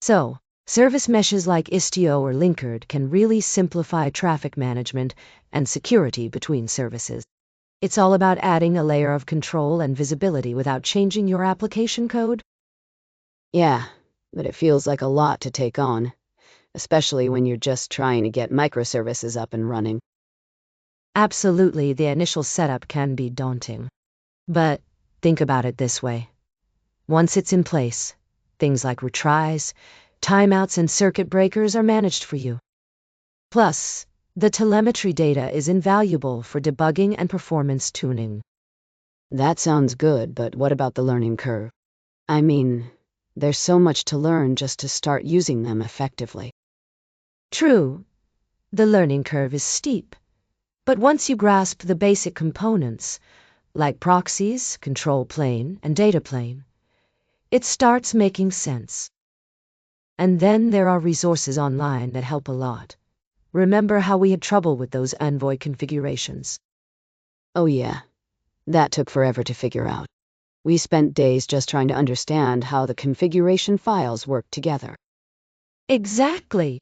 So, service meshes like Istio or Linkerd can really simplify traffic management and security between services. It's all about adding a layer of control and visibility without changing your application code. Yeah, but it feels like a lot to take on, especially when you're just trying to get microservices up and running. Absolutely, the initial setup can be daunting. But think about it this way. Once it's in place, things like retries, timeouts, and circuit breakers are managed for you. Plus, the telemetry data is invaluable for debugging and performance tuning. That sounds good, but what about the learning curve? I mean, there's so much to learn just to start using them effectively. True, the learning curve is steep, but once you grasp the basic components, like proxies, control plane, and data plane, it starts making sense. And then there are resources online that help a lot. Remember how we had trouble with those Envoy configurations? Oh yeah, that took forever to figure out. We spent days just trying to understand how the configuration files work together. Exactly.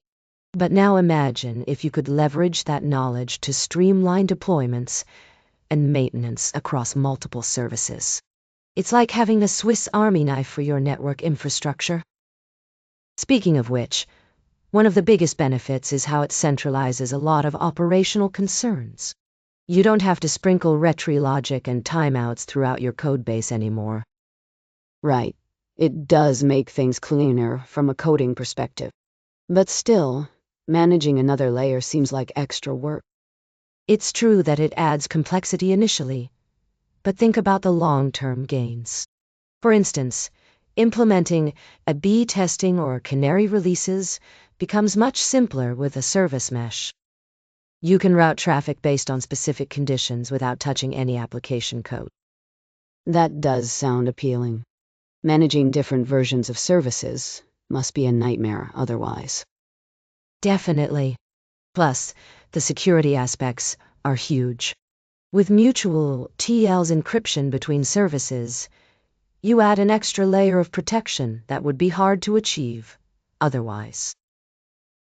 But now imagine if you could leverage that knowledge to streamline deployments and maintenance across multiple services. It's like having a Swiss Army knife for your network infrastructure. Speaking of which, one of the biggest benefits is how it centralizes a lot of operational concerns. You don't have to sprinkle retry logic and timeouts throughout your codebase anymore. Right. It does make things cleaner from a coding perspective. But still, managing another layer seems like extra work. It's true that it adds complexity initially, but think about the long-term gains. For instance, implementing A/B testing or canary releases becomes much simpler with a service mesh. You can route traffic based on specific conditions without touching any application code. That does sound appealing. Managing different versions of services must be a nightmare otherwise. Definitely. Plus, the security aspects are huge. With mutual TLS encryption between services, you add an extra layer of protection that would be hard to achieve otherwise.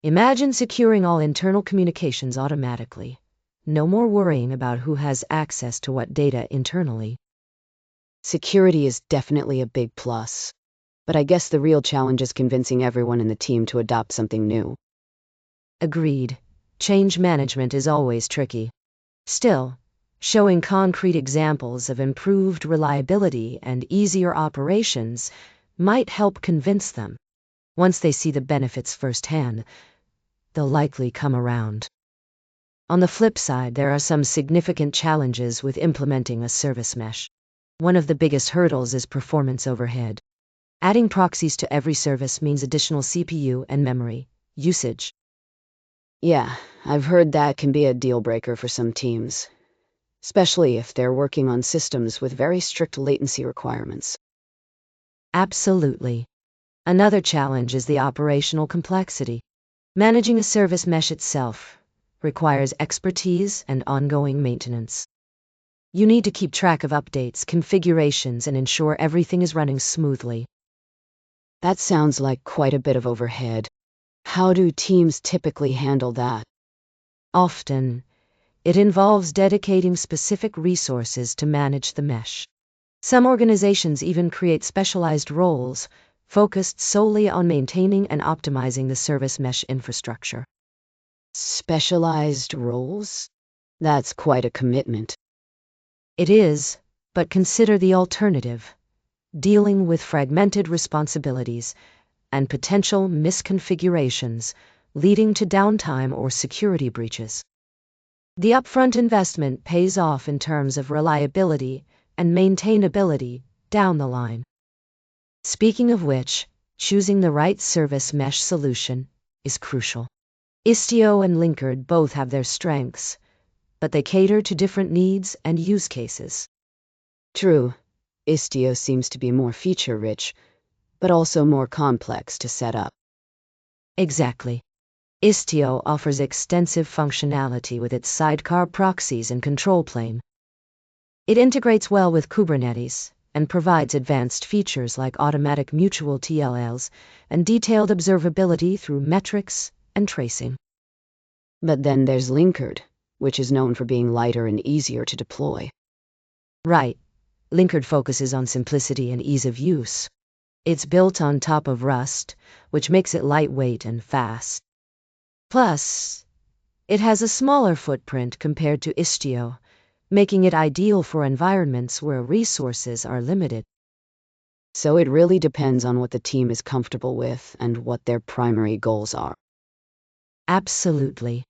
Imagine securing all internal communications automatically. No more worrying about who has access to what data internally. Security is definitely a big plus, but I guess the real challenge is convincing everyone in the team to adopt something new. Agreed. Change management is always tricky. Still, showing concrete examples of improved reliability and easier operations might help convince them. Once they see the benefits firsthand, they'll likely come around. On the flip side, there are some significant challenges with implementing a service mesh. One of the biggest hurdles is performance overhead. Adding proxies to every service means additional CPU and memory usage. Yeah, I've heard that can be a deal breaker for some teams, especially if they're working on systems with very strict latency requirements. Absolutely. Another challenge is the operational complexity. Managing a service mesh itself requires expertise and ongoing maintenance. You need to keep track of updates, configurations, and ensure everything is running smoothly. That sounds like quite a bit of overhead. How do teams typically handle that? Often, it involves dedicating specific resources to manage the mesh. Some organizations even create specialized roles focused solely on maintaining and optimizing the service mesh infrastructure. Specialized roles? That's quite a commitment. It is, but consider the alternative: dealing with fragmented responsibilities and potential misconfigurations leading to downtime or security breaches. The upfront investment pays off in terms of reliability and maintainability down the line. Speaking of which, choosing the right service mesh solution is crucial. Istio and Linkerd both have their strengths, but they cater to different needs and use cases. True, Istio seems to be more feature-rich, but also more complex to set up. Exactly. Istio offers extensive functionality with its sidecar proxies and control plane. It integrates well with Kubernetes, and provides advanced features like automatic mutual TLLs and detailed observability through metrics and tracing. But then there's Linkerd, which is known for being lighter and easier to deploy. Right. Linkerd focuses on simplicity and ease of use. It's built on top of Rust, which makes it lightweight and fast. Plus, it has a smaller footprint compared to Istio, making it ideal for environments where resources are limited. So it really depends on what the team is comfortable with and what their primary goals are. Absolutely.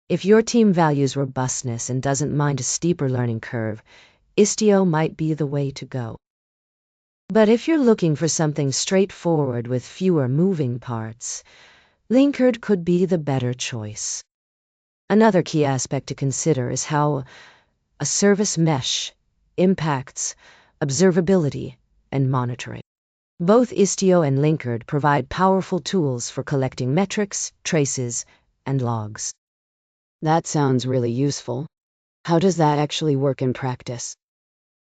If your team values robustness and doesn't mind a steeper learning curve, Istio might be the way to go. But if you're looking for something straightforward with fewer moving parts, Linkerd could be the better choice. Another key aspect to consider is how a service mesh impacts observability and monitoring. Both Istio and Linkerd provide powerful tools for collecting metrics, traces, and logs. That sounds really useful. How does that actually work in practice?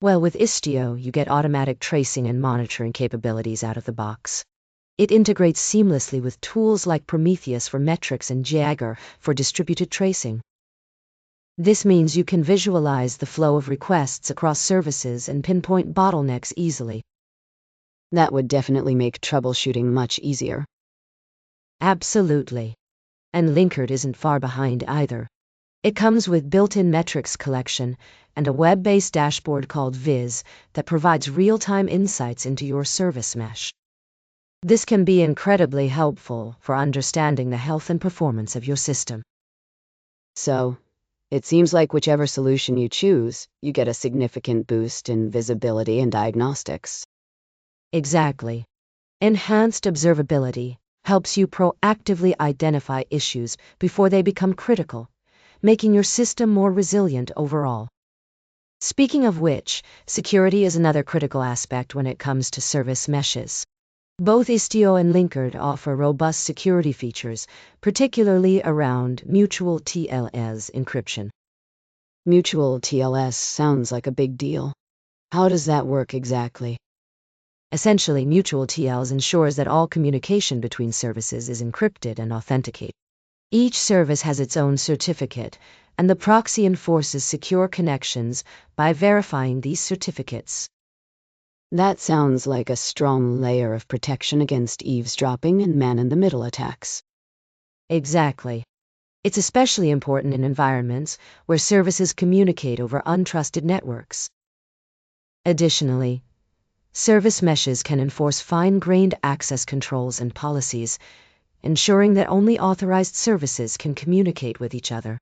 Well, with Istio, you get automatic tracing and monitoring capabilities out of the box. It integrates seamlessly with tools like Prometheus for metrics and Jagger for distributed tracing. This means you can visualize the flow of requests across services and pinpoint bottlenecks easily. That would definitely make troubleshooting much easier. Absolutely. And Linkerd isn't far behind either. It comes with built-in metrics collection and a web-based dashboard called Viz that provides real-time insights into your service mesh. This can be incredibly helpful for understanding the health and performance of your system. So, it seems like whichever solution you choose, you get a significant boost in visibility and diagnostics. Exactly. Enhanced observability helps you proactively identify issues before they become critical, making your system more resilient overall. Speaking of which, security is another critical aspect when it comes to service meshes. Both Istio and Linkerd offer robust security features, particularly around mutual TLS encryption. Mutual TLS sounds like a big deal. How does that work exactly? Essentially, mutual TLS ensures that all communication between services is encrypted and authenticated. Each service has its own certificate, and the proxy enforces secure connections by verifying these certificates. That sounds like a strong layer of protection against eavesdropping and man-in-the-middle attacks. Exactly. It's especially important in environments where services communicate over untrusted networks. Additionally, service meshes can enforce fine-grained access controls and policies, ensuring that only authorized services can communicate with each other.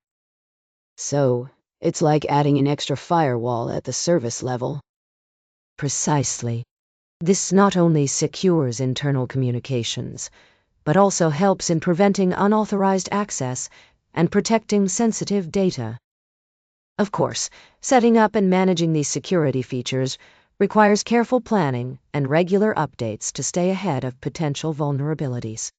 So, it's like adding an extra firewall at the service level. Precisely. This not only secures internal communications, but also helps in preventing unauthorized access and protecting sensitive data. Of course, setting up and managing these security features requires careful planning and regular updates to stay ahead of potential vulnerabilities.